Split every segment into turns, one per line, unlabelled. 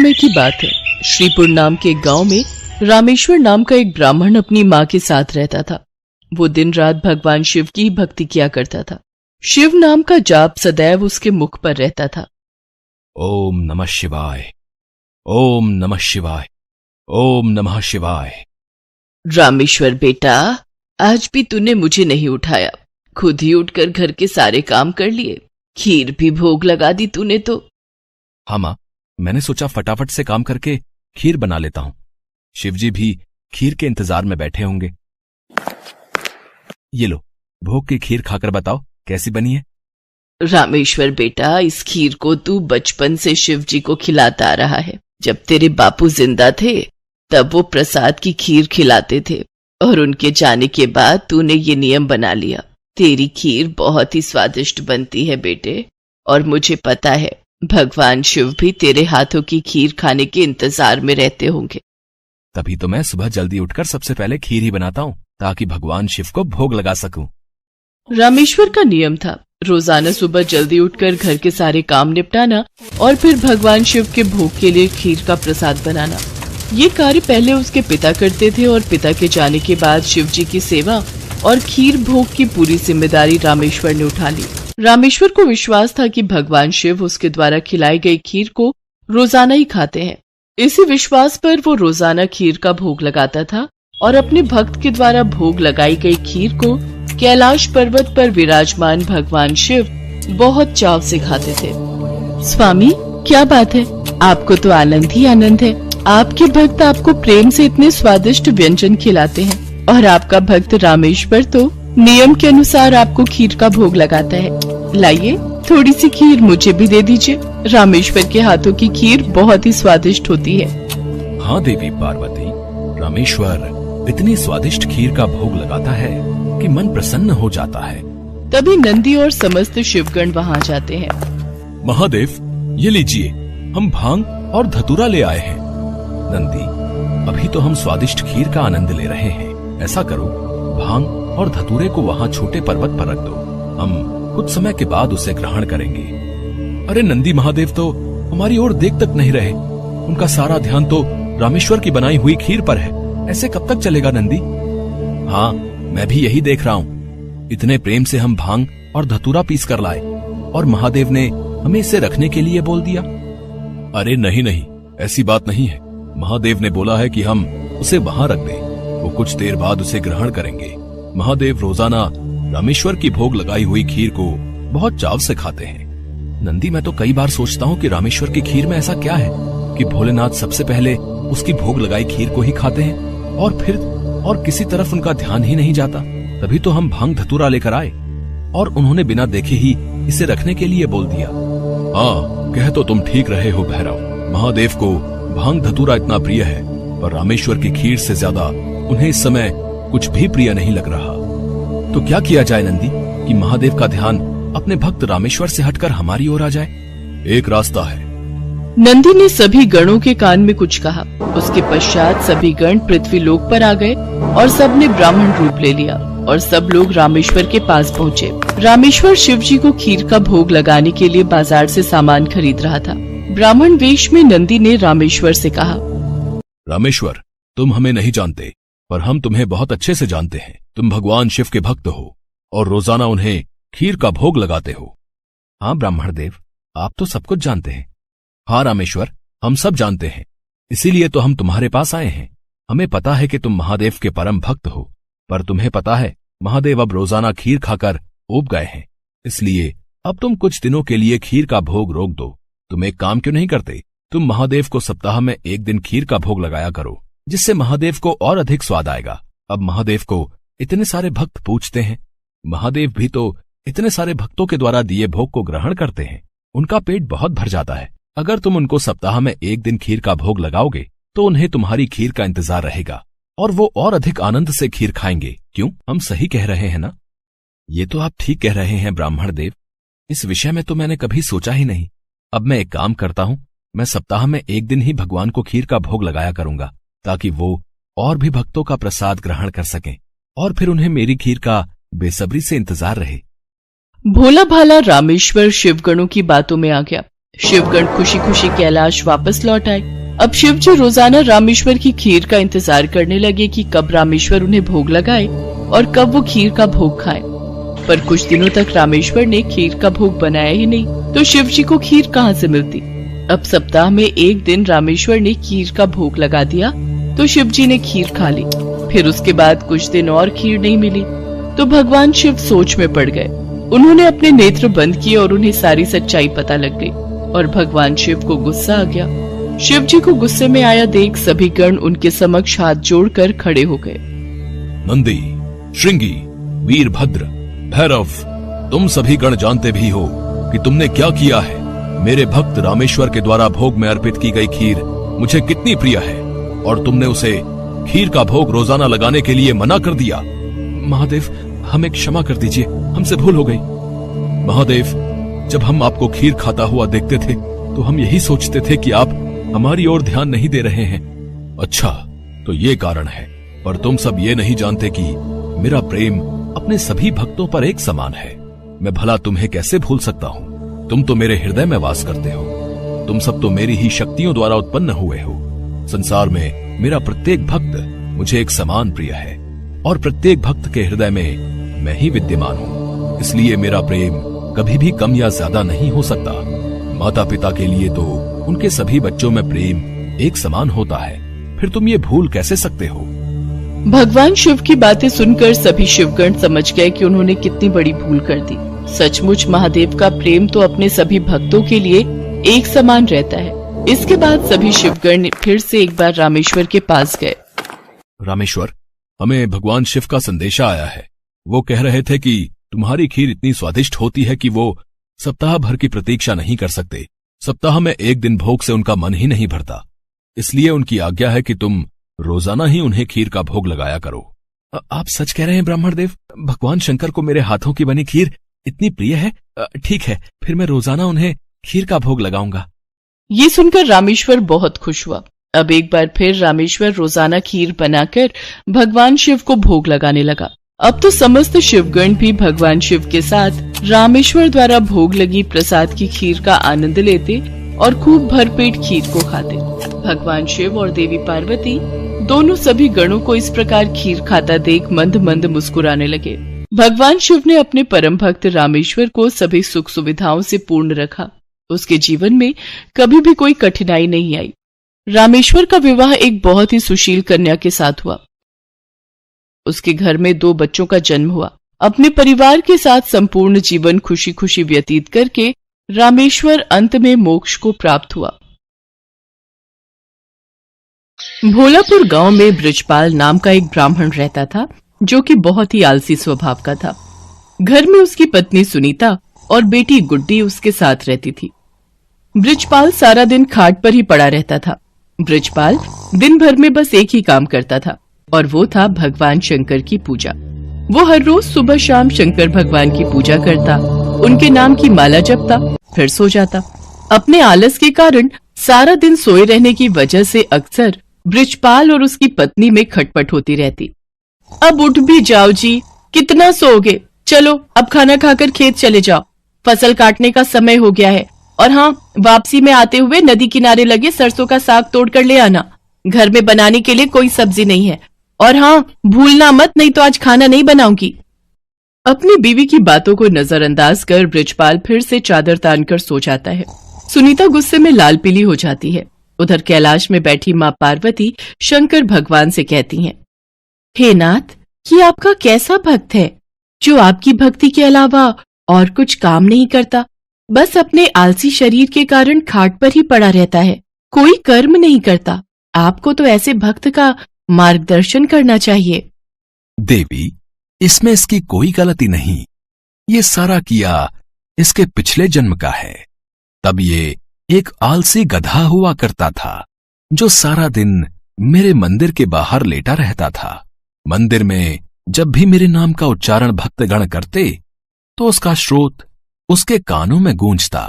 समय की बात है। श्रीपुर नाम के एक गांव में रामेश्वर नाम का एक ब्राह्मण अपनी माँ के साथ रहता था। वो दिन रात भगवान शिव की भक्ति किया करता था। शिव नाम का जाप सदैव उसके मुख पर रहता था।
ओम नमः शिवाय, ओम नमः शिवाय, ओम नमः शिवाय।
रामेश्वर बेटा, आज भी तूने मुझे नहीं उठाया, खुद ही उठकर घर के सारे काम कर लिए, खीर भी भोग लगा दी तूने तो।
हाँ माँ, मैंने सोचा फटाफट से काम करके खीर बना लेता हूं। शिवजी भी खीर के इंतजार में बैठे होंगे। ये लो, भोग की खीर खाकर बताओ कैसी बनी है।
रामेश्वर बेटा, इस खीर को तू बचपन से शिवजी को खिलाता आ रहा है। जब तेरे बापू जिंदा थे तब वो प्रसाद की खीर खिलाते थे और उनके जाने के बाद तूने ये नियम बना लिया। तेरी खीर बहुत ही स्वादिष्ट बनती है बेटे, और मुझे पता है भगवान शिव भी तेरे हाथों की खीर खाने के इंतजार में रहते होंगे।
तभी तो मैं सुबह जल्दी उठकर सबसे पहले खीर ही बनाता हूँ ताकि भगवान शिव को भोग लगा सकूं।
रामेश्वर का नियम था रोजाना सुबह जल्दी उठकर घर के सारे काम निपटाना और फिर भगवान शिव के भोग के लिए खीर का प्रसाद बनाना। ये कार्य पहले उसके पिता करते थे और पिता के जाने के बाद शिवजी की सेवा और खीर भोग की पूरी जिम्मेदारी रामेश्वर ने उठा ली। रामेश्वर को विश्वास था कि भगवान शिव उसके द्वारा खिलाई गई खीर को रोजाना ही खाते हैं। इसी विश्वास पर वो रोजाना खीर का भोग लगाता था और अपने भक्त के द्वारा भोग लगाई गई खीर को कैलाश पर्वत पर विराजमान भगवान शिव बहुत चाव से खाते थे। स्वामी, क्या बात है, आपको तो आनंद ही आनंद है। आपके भक्त आपको प्रेम से इतने स्वादिष्ट व्यंजन खिलाते हैं और आपका भक्त रामेश्वर तो नियम के अनुसार आपको खीर का भोग लगाता है। लाइए, थोड़ी सी खीर मुझे भी दे दीजिए। रामेश्वर के हाथों की खीर बहुत ही स्वादिष्ट होती है।
हाँ देवी पार्वती, रामेश्वर इतनी स्वादिष्ट खीर का भोग लगाता है कि मन प्रसन्न हो जाता है।
तभी नंदी और समस्त शिवगण वहाँ जाते हैं।
महादेव, ये लीजिए, हम भांग और धतूरा ले आए हैं। नंदी, अभी तो हम स्वादिष्ट खीर का आनंद ले रहे हैं। ऐसा करो, भांग और धतूरे को वहाँ छोटे पर्वत पर रख दो, हम कुछ समय के बाद उसे ग्रहण करेंगे। अरे नंदी महादेव तो हमारी ओर देख तक नहीं रहे, उनका सारा ध्यान तो रामेश्वर की बनाई हुई खीर पर है। ऐसे कब तक चलेगा नंदी? हाँ, मैं भी यही देख रहा हूँ। इतने प्रेम से हम भांग और धतूरा पीस कर लाए और महादेव ने हमें इसे रखने के लिए बोल दिया। अरे नहीं नहीं, ऐसी बात नहीं है। महादेव ने बोला है कि हम उसे वहां रख दें, वो कुछ देर बाद उसे ग्रहण करेंगे। महादेव रोजाना रामेश्वर की भोग लगाई हुई खीर को बहुत चाव से खाते हैं। नंदी, मैं तो कई बार सोचता हूँ कि रामेश्वर की खीर में ऐसा क्या है कि भोलेनाथ सबसे पहले उसकी भोग लगाई खीर को ही खाते हैं और फिर और किसी तरफ उनका ध्यान ही नहीं जाता। तभी तो हम भांग धतूरा लेकर आए और उन्होंने बिना देखे ही इसे रखने के लिए बोल दिया। हाँ, कह तो तुम ठीक रहे हो भैरव। महादेव को भांग धतूरा इतना प्रिय है, पर रामेश्वर की खीर से ज्यादा उन्हें इस समय कुछ भी प्रिय नहीं लग रहा। तो क्या किया जाए नंदी कि महादेव का ध्यान अपने भक्त रामेश्वर से हटकर हमारी ओर आ जाए? एक रास्ता है।
नंदी ने सभी गणों के कान में कुछ कहा। उसके पश्चात सभी गण पृथ्वी लोक पर आ गए और सबने ब्राह्मण रूप ले लिया और सब लोग रामेश्वर के पास पहुँचे। रामेश्वर शिवजी को खीर का भोग लगाने के लिए बाजार से सामान खरीद रहा था। ब्राह्मण वेश में नंदी ने रामेश्वर से कहा,
रामेश्वर, तुम हमें नहीं जानते, पर हम तुम्हें बहुत अच्छे से जानते हैं। तुम भगवान शिव के भक्त हो और रोजाना उन्हें खीर का भोग लगाते हो। हाँ ब्राह्मण देव, आप तो सब कुछ जानते हैं। हाँ रामेश्वर, हम सब जानते हैं, इसीलिए तो हम तुम्हारे पास आए हैं। हमें पता है कि तुम महादेव के परम भक्त हो, पर तुम्हें पता है महादेव अब रोजाना खीर खाकर ऊब गए हैं, इसलिए अब तुम कुछ दिनों के लिए खीर का भोग रोक दो। तुम एक काम क्यों नहीं करते? तुम महादेव को सप्ताह में एक दिन खीर का भोग लगाया करो, जिससे महादेव को और अधिक स्वाद आएगा। अब महादेव को इतने सारे भक्त पूजते हैं, महादेव भी तो इतने सारे भक्तों के द्वारा दिए भोग को ग्रहण करते हैं, उनका पेट बहुत भर जाता है। अगर तुम उनको सप्ताह में एक दिन खीर का भोग लगाओगे तो उन्हें तुम्हारी खीर का इंतजार रहेगा और वो और अधिक आनंद से खीर खाएंगे। क्यों, हम सही कह रहे हैं ना? ये तो आप ठीक कह रहे हैं ब्राह्मण देव, इस विषय में तो मैंने कभी सोचा ही नहीं। अब मैं एक काम करता हूँ, मैं सप्ताह में एक दिन ही भगवान को खीर का भोग लगाया करूंगा, ताकि वो और भी भक्तों का प्रसाद ग्रहण कर सकें और फिर उन्हें मेरी खीर का बेसब्री से इंतजार रहे।
भोला भाला रामेश्वर शिवगणों की बातों में आ गया। शिवगण खुशी खुशी कैलाश वापस लौट आए। अब शिव जी रोजाना रामेश्वर की खीर का इंतजार करने लगे कि कब रामेश्वर उन्हें भोग लगाए और कब वो खीर का भोग खाए। पर कुछ दिनों तक रामेश्वर ने खीर का भोग बनाया ही नहीं, तो शिव जी को खीर कहाँ से मिलती। अब सप्ताह में एक दिन रामेश्वर ने खीर का भोग लगा दिया तो शिव जी ने खीर खा ली। फिर उसके बाद कुछ दिन और खीर नहीं मिली तो भगवान शिव सोच में पड़ गए। उन्होंने अपने नेत्र बंद किए और उन्हें सारी सच्चाई पता लग गई और भगवान शिव को गुस्सा आ गया। शिव जी को गुस्से में आया देख सभी गण उनके समक्ष हाथ जोड़कर खड़े हो गए।
नंदी, श्रृंगी, वीरभद्र, भैरव, तुम सभी गण जानते भी हो कि तुमने क्या किया है। मेरे भक्त रामेश्वर के द्वारा भोग में अर्पित की गई खीर मुझे कितनी प्रिय है और तुमने उसे खीर का भोग रोजाना लगाने के लिए मना कर दिया। महादेव, हमें क्षमा कर दीजिए, हमसे भूल हो गई। महादेव, जब हम आपको खीर खाता हुआ देखते थे तो हम यही सोचते थे कि आप हमारी ओर ध्यान नहीं दे रहे हैं। अच्छा, तो ये कारण है, पर तुम सब ये नहीं जानते कि मेरा प्रेम अपने सभी भक्तों पर एक समान है। मैं भला तुम्हें कैसे भूल सकता हूँ? तुम तो मेरे हृदय में वास करते हो। तुम सब तो मेरी ही शक्तियों द्वारा उत्पन्न हुए हो। संसार में मेरा प्रत्येक भक्त मुझे एक समान प्रिय है और प्रत्येक भक्त के हृदय में मैं ही विद्यमान हूँ। इसलिए मेरा प्रेम कभी भी कम या ज्यादा नहीं हो सकता। माता पिता के लिए तो उनके सभी बच्चों में प्रेम एक समान होता है, फिर तुम ये भूल कैसे सकते हो?
भगवान शिव की बातें सुनकर सभी शिवगण समझ गए कि उन्होंने कितनी बड़ी भूल कर दी। सचमुच महादेव का प्रेम तो अपने सभी भक्तों के लिए एक समान रहता है। इसके बाद सभी शिवगण फिर से एक बार रामेश्वर के पास गए।
रामेश्वर, हमें भगवान शिव का संदेशा आया है। वो कह रहे थे कि तुम्हारी खीर इतनी स्वादिष्ट होती है कि वो सप्ताह भर की प्रतीक्षा नहीं कर सकते। सप्ताह में एक दिन भोग से उनका मन ही नहीं भरता। इसलिए उनकी आज्ञा है कि तुम रोजाना ही उन्हें खीर का भोग लगाया करो। आप सच कह रहे हैं ब्राह्मणदेव? भगवान शंकर को मेरे हाथों की बनी खीर इतनी प्रिय है? ठीक है, फिर मैं रोजाना उन्हें खीर का भोग लगाऊंगा।
ये सुनकर रामेश्वर बहुत खुश हुआ। अब एक बार फिर रामेश्वर रोजाना खीर बनाकर भगवान शिव को भोग लगाने लगा। अब तो समस्त शिवगण भी भगवान शिव के साथ रामेश्वर द्वारा भोग लगी प्रसाद की खीर का आनंद लेते और खूब भरपेट खीर को खाते। भगवान शिव और देवी पार्वती दोनों सभी गणों को इस प्रकार खीर खाता देख मंद मंद मुस्कुराने लगे। भगवान शिव ने अपने परम भक्त रामेश्वर को सभी सुख सुविधाओं से पूर्ण रखा। उसके जीवन में कभी भी कोई कठिनाई नहीं आई। रामेश्वर का विवाह एक बहुत ही सुशील कन्या के साथ हुआ। उसके घर में 2 बच्चों का जन्म हुआ। अपने परिवार के साथ संपूर्ण जीवन खुशी खुशी व्यतीत करके रामेश्वर अंत में मोक्ष को प्राप्त हुआ। भोलापुर गांव में बृजपाल नाम का एक ब्राह्मण रहता था, जो कि बहुत ही आलसी स्वभाव का था। घर में उसकी पत्नी सुनीता और बेटी गुड्डी उसके साथ रहती थी। बृजपाल सारा दिन खाट पर ही पड़ा रहता था। बृजपाल दिन भर में बस एक ही काम करता था और वो था भगवान शंकर की पूजा। वो हर रोज सुबह शाम शंकर भगवान की पूजा करता, उनके नाम की माला जपता, फिर सो जाता। अपने आलस के कारण सारा दिन सोए रहने की वजह से अक्सर बृजपाल और उसकी पत्नी में खटपट होती रहती। अब उठ भी जाओ जी, कितना सोओगे? चलो अब खाना खाकर खेत चले जाओ, फसल काटने का समय हो गया है। और हाँ, वापसी में आते हुए नदी किनारे लगे सरसों का साग तोड़ कर ले आना। घर में बनाने के लिए कोई सब्जी नहीं है। और हाँ, भूलना मत, नहीं तो आज खाना नहीं बनाऊंगी। अपनी बीवी की बातों को नजरअंदाज कर बृजपाल फिर से चादर तानकर सो जाता है। सुनीता गुस्से में लाल पीली हो जाती है। उधर कैलाश में बैठी माँ पार्वती शंकर भगवान से कहती हैं, हे नाथ, ये आपका कैसा भक्त है जो आपकी भक्ति के अलावा और कुछ काम नहीं करता, बस अपने आलसी शरीर के कारण खाट पर ही पड़ा रहता है, कोई कर्म नहीं करता। आपको तो ऐसे भक्त का मार्गदर्शन करना चाहिए।
देवी, इसमें इसकी कोई गलती नहीं। ये सारा किया इसके पिछले जन्म का है। तब ये एक आलसी गधा हुआ करता था जो सारा दिन मेरे मंदिर के बाहर लेटा रहता था। मंदिर में जब भी मेरे नाम का उच्चारण भक्तगण करते तो उसका स्रोत उसके कानों में गूंजता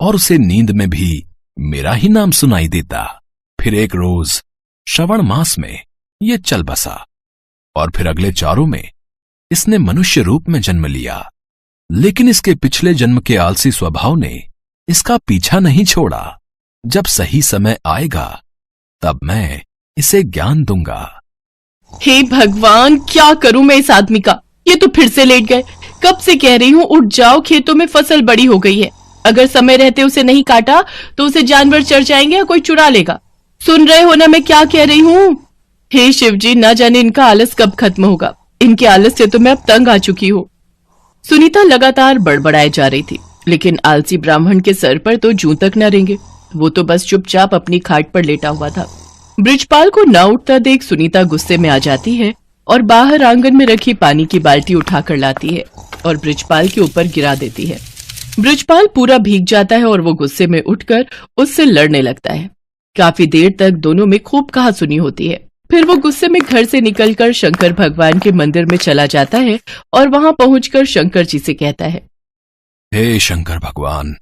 और उसे नींद में भी मेरा ही नाम सुनाई देता। फिर एक रोज श्रवण मास में ये चल बसा और फिर अगले चारों में इसने मनुष्य रूप में जन्म लिया। लेकिन इसके पिछले जन्म के आलसी स्वभाव ने इसका पीछा नहीं छोड़ा। जब सही समय आएगा तब मैं इसे ज्ञान दूंगा।
हे भगवान, क्या करूं मैं इस आदमी का? ये तो फिर से लेट गए। कब से कह रही हूँ उठ जाओ, खेतों में फसल बड़ी हो गई है। अगर समय रहते उसे नहीं काटा तो उसे जानवर चढ़ जाएंगे या कोई चुरा लेगा। सुन रहे हो ना मैं क्या कह रही हूँ? हे शिव जी, ना जाने इनका आलस कब खत्म होगा। इनके आलस से तो मैं अब तंग आ चुकी हूँ। सुनीता लगातार बड़बड़ाए जा रही थी, लेकिन आलसी ब्राह्मण के सर पर तो जूं तक न रेंगे। वो तो बस चुपचाप अपनी खाट पर लेटा हुआ था। बृजपाल को न उठता देख सुनीता गुस्से में आ जाती है और बाहर आंगन में रखी पानी की बाल्टी उठाकर लाती है और बृजपाल के ऊपर गिरा देती है। बृजपाल पूरा भीग जाता है और वो गुस्से में उठकर उससे लड़ने लगता है। काफी देर तक दोनों में खूब कहासुनी होती है। फिर वो गुस्से में घर से निकलकर शंकर भगवान के मंदिर में चला जाता है और वहां पहुंचकर शंकर जी से कहता है,
हे शंकर भगवान,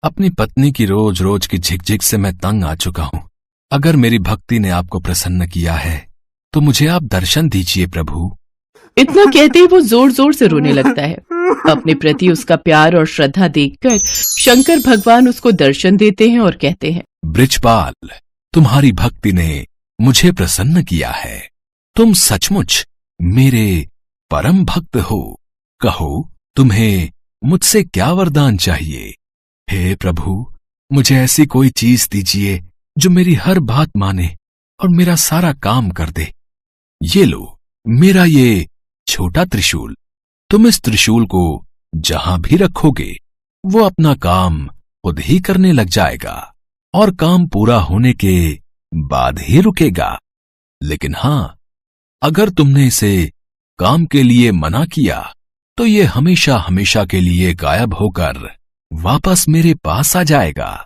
अपनी पत्नी की रोज रोज की झिकझिक से मैं तंग आ चुका हूँ। अगर मेरी भक्ति ने आपको प्रसन्न किया है तो मुझे आप दर्शन दीजिए प्रभु।
इतना कहते ही वो जोर जोर से रोने लगता है। अपने प्रति उसका प्यार और श्रद्धा देखकर शंकर भगवान उसको दर्शन देते हैं और कहते हैं,
बृजपाल, तुम्हारी भक्ति ने मुझे प्रसन्न किया है। तुम सचमुच मेरे परम भक्त हो। कहो, तुम्हें मुझसे क्या वरदान चाहिए? हे प्रभु, मुझे ऐसी कोई चीज दीजिए जो मेरी हर बात माने और मेरा सारा काम कर दे। ये लो मेरा ये छोटा त्रिशूल। तुम इस त्रिशूल को जहां भी रखोगे वो अपना काम खुद ही करने लग जाएगा और काम पूरा होने के बाद ही रुकेगा। लेकिन हां, अगर तुमने इसे काम के लिए मना किया तो ये हमेशा हमेशा के लिए गायब होकर वापस मेरे पास आ जाएगा।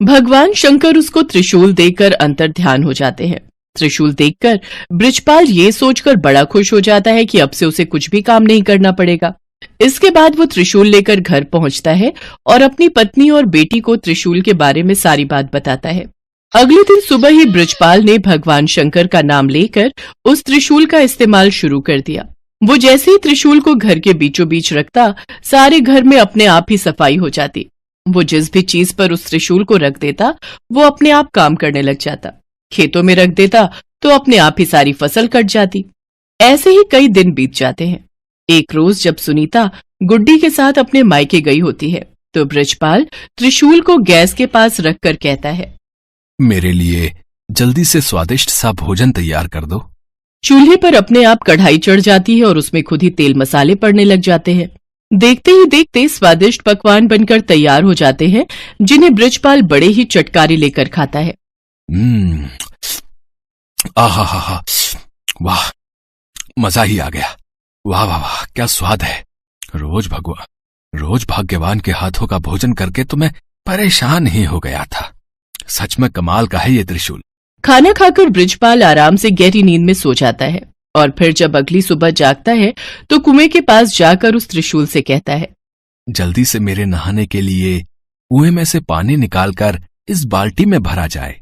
भगवान शंकर उसको त्रिशूल देकर अंतर्ध्यान हो जाते हैं। त्रिशूल देखकर बृजपाल ये सोचकर बड़ा खुश हो जाता है कि अब से उसे कुछ भी काम नहीं करना पड़ेगा। इसके बाद वो त्रिशूल लेकर घर पहुंचता है और अपनी पत्नी और बेटी को त्रिशूल के बारे में सारी बात बताता है। अगले दिन सुबह ही बृजपाल ने भगवान शंकर का नाम लेकर उस त्रिशूल का इस्तेमाल शुरू कर दिया। वो जैसे ही त्रिशूल को घर के बीचों बीच रखता, सारे घर में अपने आप ही सफाई हो जाती। वो जिस भी चीज पर उस त्रिशूल को रख देता वो अपने आप काम करने लग जाता। खेतों में रख देता तो अपने आप ही सारी फसल कट जाती। ऐसे ही कई दिन बीत जाते हैं। एक रोज जब सुनीता गुड्डी के साथ अपने मायके गई होती है तो बृजपाल त्रिशूल को गैस के पास रखकर कहता है,
मेरे लिए जल्दी से स्वादिष्ट सा भोजन तैयार कर दो।
चूल्हे पर अपने आप कढ़ाई चढ़ जाती है और उसमें खुद ही तेल मसाले पड़ने लग जाते हैं। देखते ही देखते स्वादिष्ट पकवान बनकर तैयार हो जाते हैं, जिन्हें बृजपाल बड़े ही चटकारे लेकर खाता है।
आहा, वाह, मजा ही आ गया। वाह वाह वाह, क्या स्वाद है। रोज भाग्यवान के हाथों का भोजन करके तो मैं परेशान ही हो गया था। सच में कमाल का है ये त्रिशूल।
खाना खाकर बृजपाल आराम से गहरी नींद में सो जाता है और फिर जब अगली सुबह जागता है तो कुएं के पास जाकर उस त्रिशूल से कहता है,
जल्दी से मेरे नहाने के लिए कुएं में से पानी निकालकर इस बाल्टी में भरा जाए।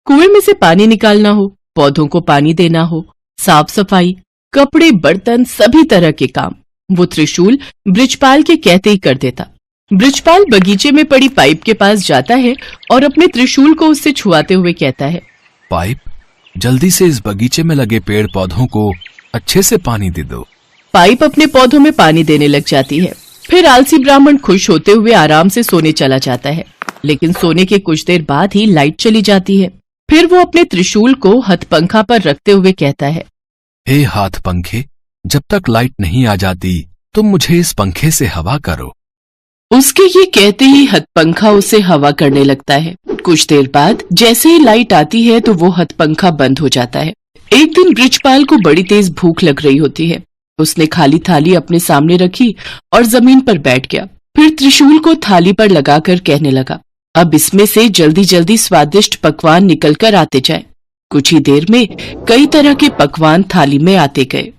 कुएं में से पानी निकालना हो, पौधों को पानी देना हो, साफ सफाई, कपड़े, बर्तन, सभी तरह के काम वो त्रिशूल बृजपाल के कहते ही कर देता। बृजपाल बगीचे में पड़ी पाइप के पास जाता है और अपने त्रिशूल को उससे छुआते हुए कहता है,
पाइप, जल्दी से इस बगीचे में लगे पेड़ पौधों को अच्छे से पानी दे दो।
पाइप अपने पौधों में पानी देने लग जाती है। फिर आलसी ब्राह्मण खुश होते हुए आराम से सोने चला जाता है, लेकिन सोने के कुछ देर बाद ही लाइट चली जाती है। फिर वो अपने त्रिशूल को हथपंखा पर रखते हुए कहता है,
हे हाथ पंखे, जब तक लाइट नहीं आ जाती तुम मुझे इस पंखे से हवा करो।
उसके ये कहते ही हथपंखा उसे हवा करने लगता है। कुछ देर बाद जैसे ही लाइट आती है तो वो हथपंखा बंद हो जाता है। एक दिन बृजपाल को बड़ी तेज भूख लग रही होती है। उसने खाली थाली अपने सामने रखी और जमीन पर बैठ गया। फिर त्रिशूल को थाली पर लगाकर कहने लगा, अब इसमें से जल्दी जल्दी स्वादिष्ट पकवान निकल कर आते जाए। कुछ ही देर में कई तरह के पकवान थाली में आते गए।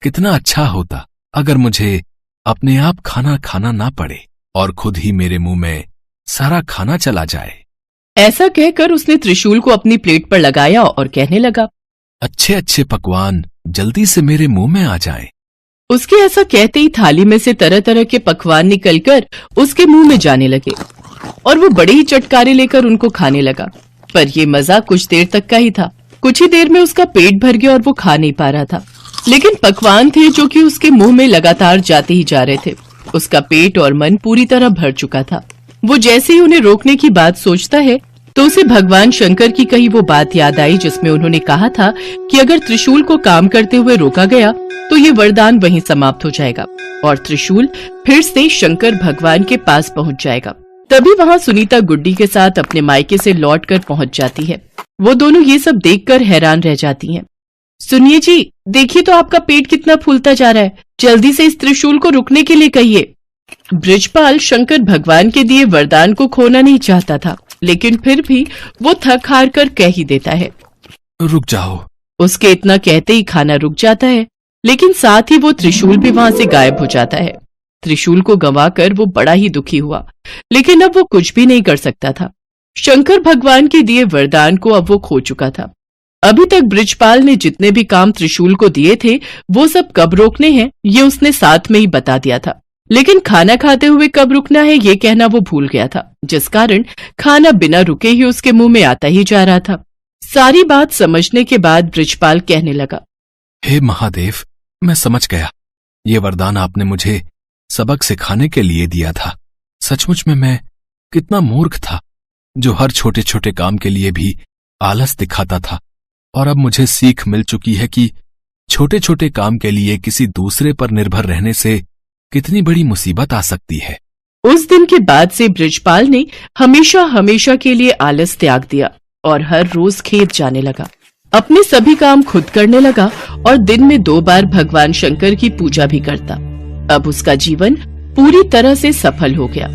कितना अच्छा होता अगर मुझे अपने आप खाना खाना ना पड़े और खुद ही मेरे मुंह में सारा खाना चला जाए।
ऐसा कहकर उसने त्रिशूल को अपनी प्लेट पर लगाया और कहने लगा,
अच्छे अच्छे पकवान जल्दी से मेरे मुंह में आ जाएं।
उसके ऐसा कहते ही थाली में से तरह तरह के पकवान निकलकर उसके मुंह में जाने लगे। और वो बड़े ही चटकारे लेकर उनको खाने लगा। पर ये मजा कुछ देर तक का ही था। कुछ ही देर में उसका पेट भर गया और वो खा नहीं पा रहा था। लेकिन पकवान थे जो कि उसके मुंह में लगातार जाते ही जा रहे थे। उसका पेट और मन पूरी तरह भर चुका था। वो जैसे ही उन्हें रोकने की बात सोचता है तो उसे भगवान शंकर की कही वो बात याद आई जिसमें उन्होंने कहा था कि अगर त्रिशूल को काम करते हुए रोका गया तो ये वरदान वहीं समाप्त हो जाएगा और त्रिशूल फिर से शंकर भगवान के पास पहुंच जाएगा। तभी वहां सुनीता गुड्डी के साथ अपने मायके से लौटकर पहुंच जाती है। वो दोनों ये सब देखकर हैरान रह जाती हैं। सुनिए जी, देखिए तो आपका पेट कितना फूलता जा रहा है, जल्दी से इस त्रिशूल को रुकने के लिए कहिए। बृजपाल शंकर भगवान के दिए वरदान को खोना नहीं चाहता था, लेकिन फिर भी वो थक हार कर कह ही देता है,
रुक जाओ।
उसके इतना कहते ही खाना रुक जाता है, लेकिन साथ ही वो त्रिशूल भी वहां से गायब हो जाता है। त्रिशूल को गंवाकर वो बड़ा ही दुखी हुआ, लेकिन अब वो कुछ भी नहीं कर सकता था। शंकर भगवान के दिए वरदान को अब वो खो चुका था। अभी तक बृजपाल ने जितने भी काम त्रिशूल को दिए थे वो सब कब रोकने हैं ये उसने साथ में ही बता दिया था, लेकिन खाना खाते हुए कब रुकना है ये कहना वो भूल गया था, जिस कारण खाना बिना रुके ही उसके मुंह में आता ही जा रहा था। सारी बात समझने के बाद बृजपाल कहने लगा,
हे महादेव, मैं समझ गया। ये वरदान आपने मुझे सबक सिखाने के लिए दिया था। सचमुच में मैं कितना मूर्ख था जो हर छोटे छोटे काम के लिए भी आलस दिखाता था, और अब मुझे सीख मिल चुकी है कि छोटे छोटे काम के लिए किसी दूसरे पर निर्भर रहने से कितनी बड़ी मुसीबत आ सकती है।
उस दिन के बाद से बृजपाल ने हमेशा हमेशा के लिए आलस त्याग दिया और हर रोज खेत जाने लगा। अपने सभी काम खुद करने लगा और दिन में 2 बार भगवान शंकर की पूजा भी करता। अब उसका जीवन पूरी तरह से सफल हो गया।